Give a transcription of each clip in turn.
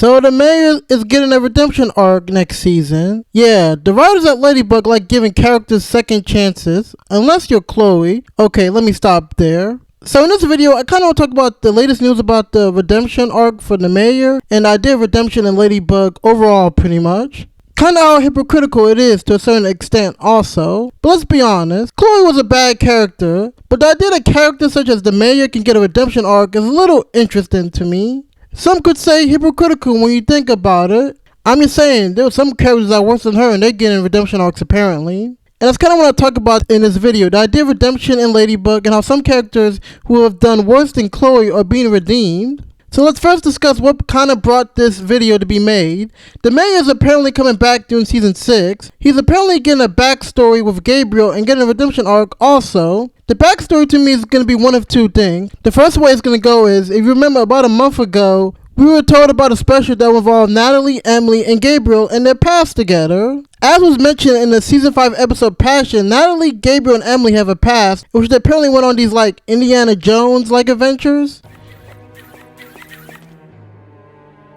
So the mayor is getting a redemption arc next season. Yeah, the writers at Ladybug like giving characters second chances, unless you're Chloe. Okay, let me stop there. So in this video, I kind of want to talk about the latest news about the redemption arc for the mayor, and the idea of redemption in Ladybug overall pretty much. Kind of how hypocritical it is to a certain extent also. But let's be honest, Chloe was a bad character, but the idea that characters such as the mayor can get a redemption arc is a little interesting to me. Some could say hypocritical when you think about it. I'm just saying, there were some characters that are worse than her and they're getting redemption arcs apparently. And that's kind of what I talk about in this video, the idea of redemption in Ladybug and how some characters who have done worse than Chloe are being redeemed. So let's first discuss what kind of brought this video to be made. The mayor is apparently coming back during season 6. He's apparently getting a backstory with Gabriel and getting a redemption arc also. The backstory to me is going to be one of two things. The first way it's going to go is, if you remember about a month ago, we were told about a special that involved Natalie, Emily, and Gabriel and their past together. As was mentioned in the season 5 episode Passion, Natalie, Gabriel, and Emily have a past, which they apparently went on these like Indiana Jones-like adventures.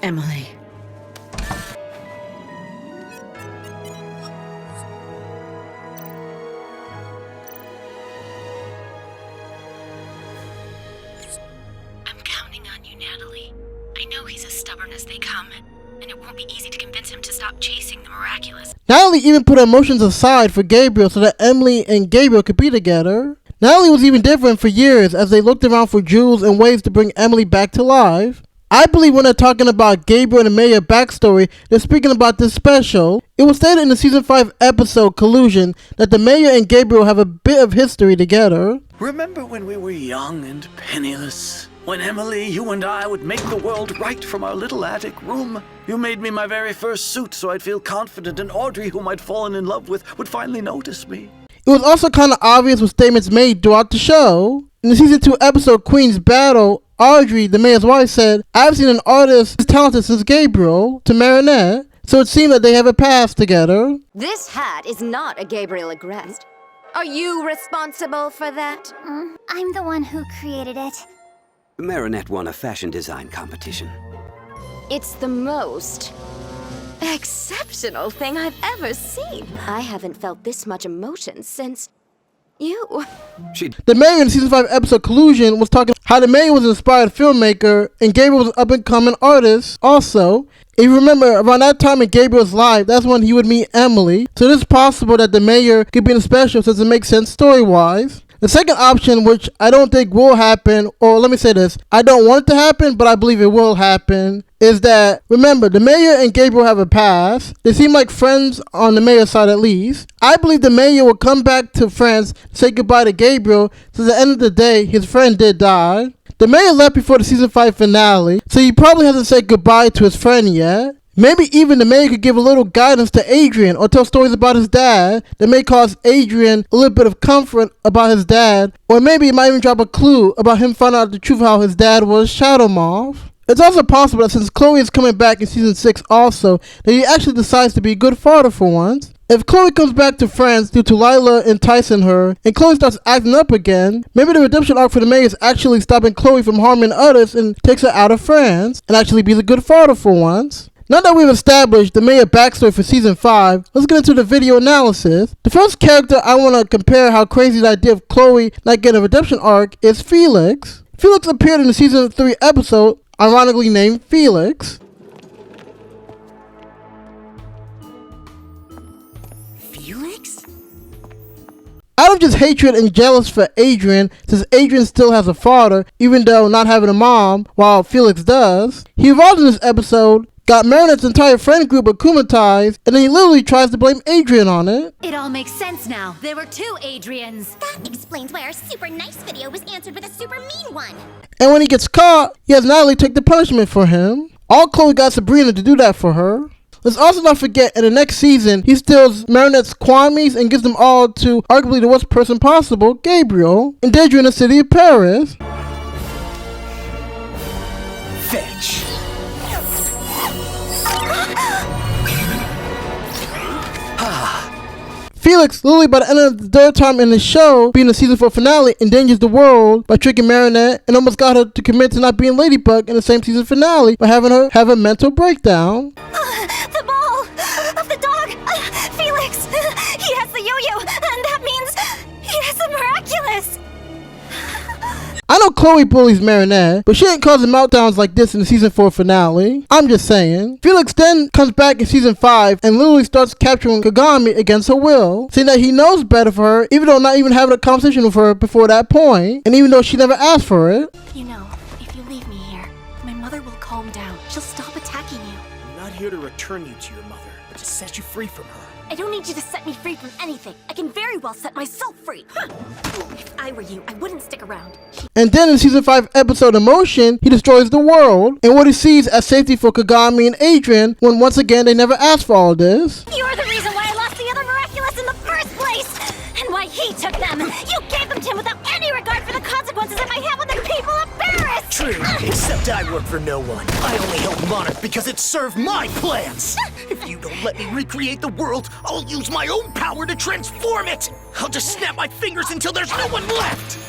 Emily. I'm counting on you, Natalie. I know he's as stubborn as they come, and it won't be easy to convince him to stop chasing the miraculous. Natalie even put her emotions aside for Gabriel so that Emily and Gabriel could be together. Natalie was even different for years as they looked around for jewels and ways to bring Emily back to life. I believe when they're talking about Gabriel and the mayor backstory, they're speaking about this special. It was stated in the season 5 episode Collusion that the mayor and Gabriel have a bit of history together. Remember when we were young and penniless? When Emily, you and I would make the world right from our little attic room? You made me my very first suit so I'd feel confident, and Audrey, whom I'd fallen in love with, would finally notice me. It was also kind of obvious with statements made throughout the show. In the season 2 episode Queen's Battle, Audrey, the mayor's wife, said, "I've seen an artist as talented since Gabriel," to Marionette, so it seemed that they have a past together. This hat is not a Gabriel Agreste. Are you responsible for that? I'm the one who created it. Marionette won a fashion design competition. It's the most exceptional thing I've ever seen. I haven't felt this much emotion since you. The mayor in season 5 episode Collusion was talking how the mayor was an inspired filmmaker and Gabriel was an up-and-coming artist also. If you remember, around that time in Gabriel's life, that's when he would meet Emily. So it is possible that the mayor could be in a special since it makes sense story-wise. The second option, which I don't think will happen, or let me say this, I don't want it to happen, but I believe it will happen, is that, remember, the mayor and Gabriel have a past. They seem like friends on the mayor's side at least. I believe the mayor will come back to France to say goodbye to Gabriel, since at the end of the day, his friend did die. The mayor left before the season 5 finale, so he probably hasn't said goodbye to his friend yet. Maybe even the mayor could give a little guidance to Adrian or tell stories about his dad that may cause Adrian a little bit of comfort about his dad, or maybe it might even drop a clue about him finding out the truth how his dad was Shadow Moth. It's also possible that since Chloe is coming back in season 6 also, that he actually decides to be a good father for once. If Chloe comes back to France due to Lila enticing her, and Chloe starts acting up again, maybe the redemption arc for the mayor is actually stopping Chloe from harming others and takes her out of France, and actually be a good father for once. Now that we've established the mayor backstory for season 5, let's get into the video analysis. The first character I want to compare how crazy the idea of Chloe not getting a redemption arc is Felix. Felix appeared in the season 3 episode, ironically named Felix. Felix? Out of just hatred and jealous for Adrian, since Adrian still has a father, even though not having a mom, while Felix does, he evolved in this episode, got Marionette's entire friend group akumatized, and then he literally tries to blame Adrian on it. It all makes sense now. There were 2 Adrians. That explains why our super nice video was answered with a super mean one. And when he gets caught, he has Natalie take the punishment for him. All Chloe got Sabrina to do that for her. Let's also not forget, in the next season, he steals Marionette's kwamis and gives them all to arguably the worst person possible, Gabriel, endangering the city of Paris. Fetch. Felix, literally by the end of the third time in the show, being the season 4 finale, endangers the world by tricking Marionette and almost got her to commit to not being Ladybug in the same season finale by having her have a mental breakdown. The ball of the dog! Felix! He has the yo-yo, and that means he has the miraculous! I know Chloe bullies Marionette, but she ain't causing meltdowns like this in the season 4 finale. I'm just saying. Felix then comes back in season 5 and literally starts capturing Kagami against her will, saying that he knows better for her, even though not even having a conversation with her before that point, and even though she never asked for it. You know, if you leave me here, my mother will calm down. She'll stop attacking you. I'm not here to return you to your mother, but to set you free from her. I don't need you to set me free from anything. I can very well set myself free. If I were you, I wouldn't stick around. And then in season 5 episode Emotion, he destroys the world and what he sees as safety for Kagami and Adrian when once again they never asked for all this. You're the reason why I lost the other miraculous in the first place! And why he took them! You gave them to him without any regard for the consequences it might have on the people of Paris! True, except I work for no one. I only help Monarch because it served my plans! If you don't let me recreate the world, I'll use my own power to transform it! I'll just snap my fingers until there's no one left!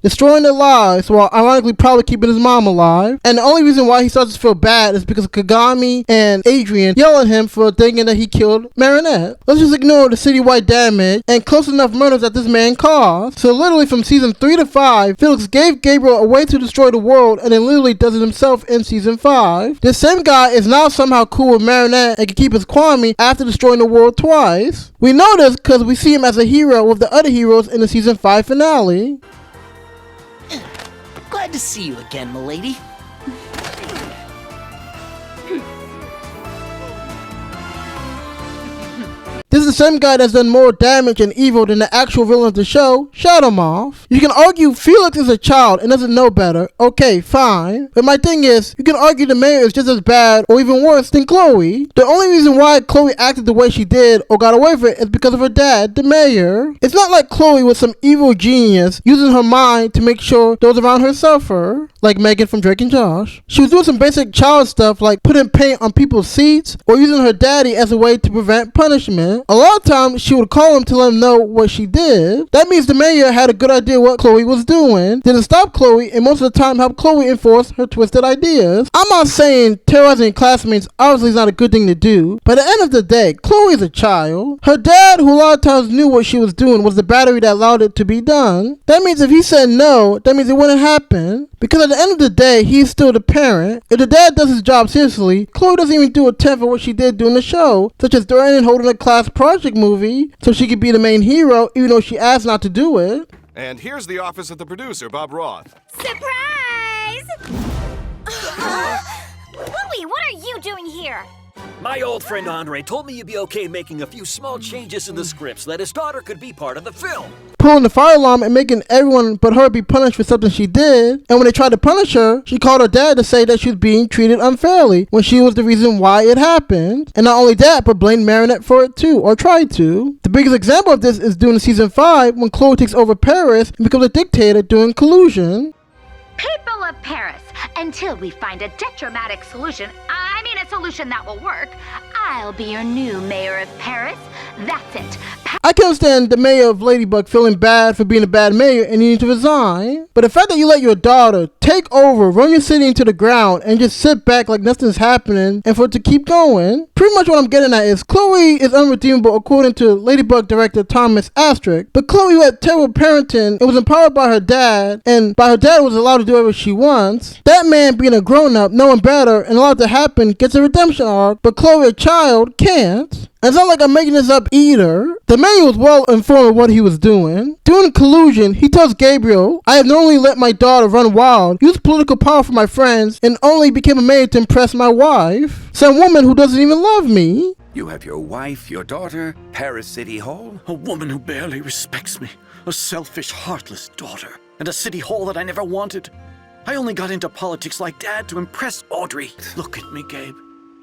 Destroying their lives while ironically probably keeping his mom alive. And the only reason why he starts to feel bad is because Kagami and Adrian yell at him for thinking that he killed Marionette. Let's just ignore the citywide damage and close enough murders that this man caused. So literally from season 3 to 5, Felix gave Gabriel a way to destroy the world and then literally does it himself in season 5. This same guy is now somehow cool with Marionette and can keep his Kwame after destroying the world twice. We know this because we see him as a hero with the other heroes in the season 5 finale. Glad to see you again, m'lady. This is the same guy that's done more damage and evil than the actual villain of the show, Shadowmoth. You can argue Felix is a child and doesn't know better. Okay, fine. But my thing is, you can argue the mayor is just as bad or even worse than Chloe. The only reason why Chloe acted the way she did or got away with it is because of her dad, the mayor. It's not like Chloe was some evil genius using her mind to make sure those around her suffer, like Megan from Drake and Josh. She was doing some basic child stuff like putting paint on people's seats or using her daddy as a way to prevent punishment. A lot of times she would call him to let him know what she did. That means the mayor had a good idea what Chloe was doing, didn't stop Chloe, and most of the time helped Chloe enforce her twisted ideas. I'm not saying terrorizing classmates obviously is not a good thing to do, but at the end of the day, Chloe is a child. Her dad, who a lot of times knew what she was doing, was the battery that allowed it to be done. That means if he said no, that means it wouldn't happen. Because at the end of the day, he's still the parent. If the dad does his job seriously, Chloe doesn't even do a tenth of what she did during the show, such as threatening and holding a class project movie so she could be the main hero even though she asked not to do it. And here's the office of the producer, Bob Roth. Surprise! Louie, what are you doing here? My old friend Andre told me you'd be okay making a few small changes in the script so that his daughter could be part of the film. Pulling the fire alarm and making everyone but her be punished for something she did. And when they tried to punish her, she called her dad to say that she was being treated unfairly when she was the reason why it happened. And not only that, but blamed Marionette for it too, or tried to. The biggest example of this is during season 5 when Chloe takes over Paris and becomes a dictator during collusion. People of Paris, until we find a dramatic solution, I mean a solution that will work, I'll be your new mayor of Paris. That's it. I can understand the mayor of Ladybug feeling bad for being a bad mayor and needing to resign. But the fact that you let your daughter take over, run your city into the ground, and just sit back like nothing's happening and for it to keep going, pretty much what I'm getting at is Chloe is unredeemable according to Ladybug director Thomas Asterisk. But Chloe, who had terrible parenting and was empowered by her dad, and by her dad was allowed to do whatever she wants, that man being a grown-up, knowing better, and allowed to happen, gets a redemption arc, but Chloe, a child, can't. And it's not like I'm making this up either. The mayor was well informed of what he was doing. During collusion, he tells Gabriel, I have not only let my daughter run wild, use political power for my friends, and only became a mayor to impress my wife. Some woman who doesn't even love me. You have your wife, your daughter, Paris City Hall. A woman who barely respects me. A selfish, heartless daughter. And a city hall that I never wanted. I only got into politics like Dad to impress Audrey. Look at me, Gabe.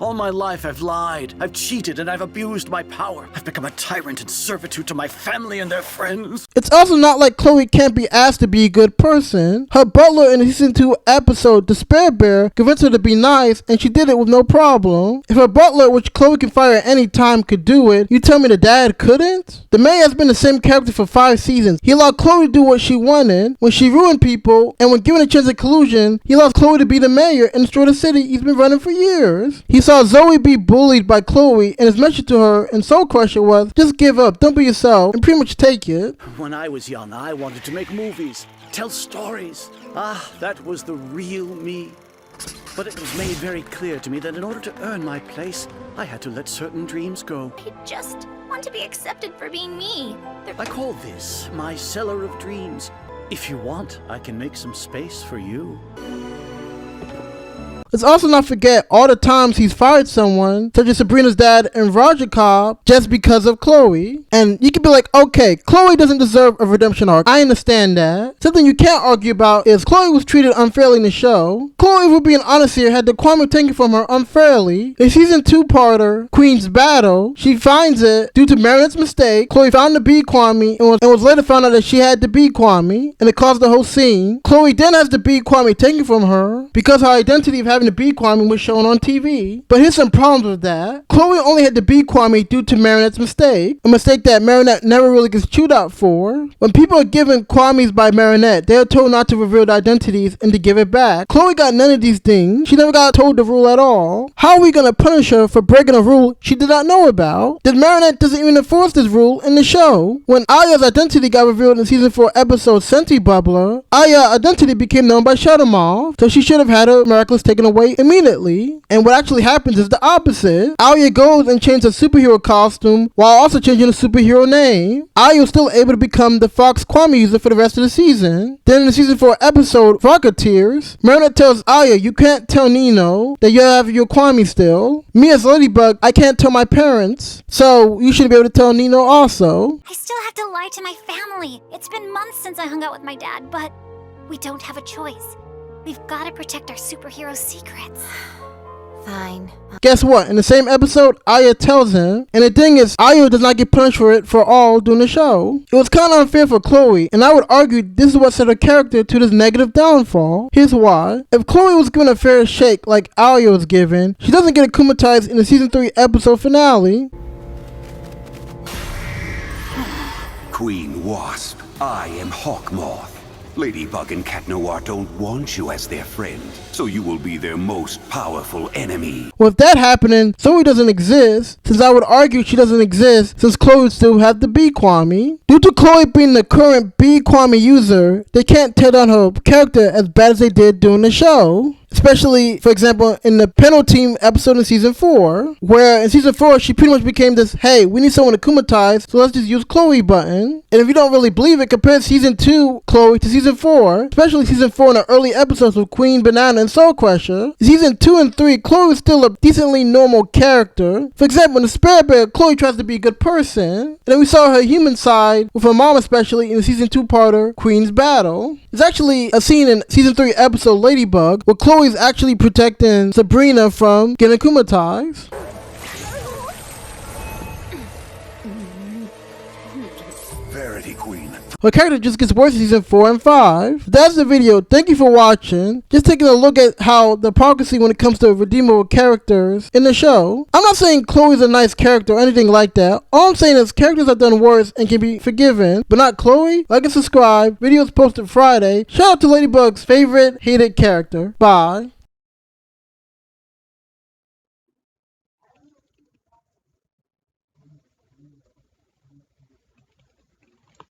All my life I've lied, I've cheated, and I've abused my power. I've become a tyrant and servitude to my family and their friends. It's also not like Chloe can't be asked to be a good person. Her butler in the season 2 episode Despair Bear convinced her to be nice, and she did it with no problem. If her butler, which Chloe can fire at any time, could do it, you tell me the dad couldn't? The mayor has been the same character for 5 seasons. He allowed Chloe to do what she wanted when she ruined people, and when given a chance at collusion, he allows Chloe to be the mayor and destroy the city he's been running for years. He saw Zoe be bullied by Chloe, and his message to her in Soul Crusher was, just give up, don't be yourself, and pretty much take it. When I was young, I wanted to make movies, tell stories. That was the real me. But it was made very clear to me that in order to earn my place, I had to let certain dreams go. I just want to be accepted for being me. I call this my cellar of dreams. If you want, I can make some space for you. Let's also not forget all the times he's fired someone, such as Sabrina's dad and Roger Cobb, just because of Chloe. And you could be like, okay, Chloe doesn't deserve a redemption arc. I understand that. Something you can't argue about is Chloe was treated unfairly in the show. Chloe, if we're being honest here, had the Kwame taken from her unfairly. In season 2-parter, Queen's Battle, she finds it due to Marionette's mistake. Chloe found the bee Kwame and was later found out that she had the bee Kwame, and it caused the whole scene. Chloe then has the bee Kwame taken from her because her identity of having the bee Kwame was shown on TV. But here's some problems with that. Chloe only had the bee Kwame due to Marionette's mistake, a mistake that Marionette never really gets chewed out for. When people are given Kwames by Marionette, they are told not to reveal their identities and to give it back. Chloe got none of these things. She never got told the rule at all. How are we gonna punish her for breaking a rule she did not know about? That Marionette doesn't even enforce this rule in the show. When Aya's identity got revealed in season 4 episode Senti Bubbler, Aya's identity became known by Shadowmoth, so she should have had her miraculous taken away immediately. And what actually happens is the opposite. Aya goes and changes her superhero costume while also changing the superhero name. Aya was still able to become the Fox Kwame user for the rest of the season. Then in the season 4 episode Rocketeers, Menace tells Aya, you can't tell Nino that you have your Kwame still. Me as Ladybug, I can't tell my parents, so you should be able to tell Nino also. I still have to lie to my family. It's been months since I hung out with my dad, but we don't have a choice. We've got to protect our superhero secrets. Fine. Guess what? In the same episode, Aya tells him, and the thing is, Aya does not get punished for it for all during the show. It was kind of unfair for Chloe, and I would argue this is what set her character to this negative downfall. Here's why. If Chloe was given a fair shake like Aya was given, she doesn't get akumatized in the season 3 episode finale. Queen Wasp, I am Hawkmoth. Ladybug and Cat Noir don't want you as their friend, so you will be their most powerful enemy. With that happening, Zoe doesn't exist, since I would argue she doesn't exist since Chloe still have the bee Kwame. Due to Chloe being the current bee Kwame user, they can't tear down her character as bad as they did during the show. Especially, for example, in the penalty episode in season 4, where in season 4, she pretty much became this, hey, we need someone to kumatize, so let's just use Chloe button. And if you don't really believe it, compare season 2 Chloe to season 4, especially season 4 in the early episodes with Queen, Banana, and Soul Crusher. Season 2 and 3, Chloe is still a decently normal character. For example, in the Spare Bear, Chloe tries to be a good person. And then we saw her human side, with her mom especially, in the season 2-parter, Queen's Battle. There's actually a scene in season 3 episode Ladybug, where Chloe is actually protecting Sabrina from getting akumatized. Verity Queen. Her character just gets worse in season 4 and 5. That's the video. Thank you for watching. Just taking a look at how the hypocrisy when it comes to redeemable characters in the show. I'm not saying Chloe's a nice character or anything like that. All I'm saying is characters have done worse and can be forgiven, but not Chloe. Like and subscribe. Videos posted Friday. Shout out to Ladybug's favorite hated character. Bye.